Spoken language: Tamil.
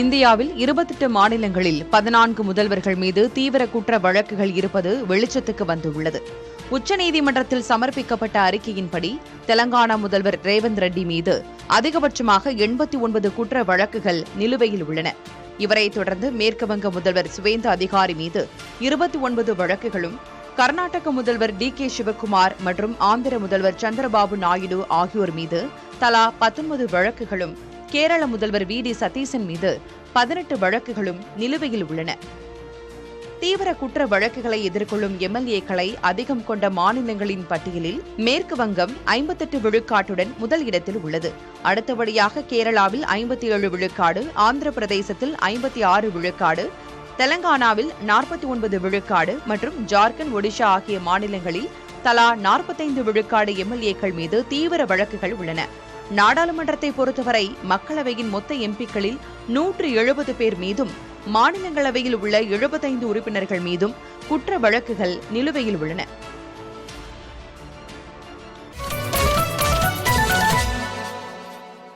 இந்தியாவில் 28 மாநிலங்களில் 14 முதல்வர்கள் மீது தீவிர குற்ற வழக்குகள் இருப்பது வெளிச்சத்துக்கு வந்துள்ளது. உச்சநீதிமன்றத்தில் சமர்ப்பிக்கப்பட்ட அறிக்கையின்படி தெலங்கானா முதல்வர் ரேவந்த் ரெட்டி மீது அதிகபட்சமாக 89 குற்ற வழக்குகள் நிலுவையில் உள்ளன. இவரைத் தொடர்ந்து மேற்குவங்க முதல்வர் சுவேந்து அதிகாரி மீது 29 வழக்குகளும், கர்நாடக முதல்வர் டி.கே. சிவக்குமார் மற்றும் ஆந்திர முதல்வர் சந்திரபாபு நாயுடு ஆகியோர் மீது தலா 19 வழக்குகளும், கேரள முதல்வர் வி.டி. சதீசன் மீது 18 வழக்குகளும் நிலுவையில் உள்ளன. தீவிர குற்ற வழக்குகளை எதிர்கொள்ளும் எம்எல்ஏக்களை அதிகம் கொண்ட மாநிலங்களின் பட்டியலில் மேற்கு வங்கம் 58 விழுக்காட்டுடன் முதல் இடத்தில் உள்ளது. அடுத்தபடியாக கேரளாவில் 57 விழுக்காடு, ஆந்திர பிரதேசத்தில் 56 விழுக்காடு, தெலங்கானாவில் 49 விழுக்காடு மற்றும் ஜார்க்கண்ட், ஒடிஷா ஆகிய மாநிலங்களில் தலா 45 விழுக்காடு எம்எல்ஏக்கள் மீது தீவிர வழக்குகள் உள்ளன. நாடாளுமன்றத்தை பொறுத்தவரை மக்களவையின் மொத்த எம்பிக்களில் 170 பேர் மீதும், மாநிலங்களவையில் உள்ள 75 உறுப்பினர்கள் மீதும் குற்ற வழக்குகள் நிலுவையில் உள்ளன.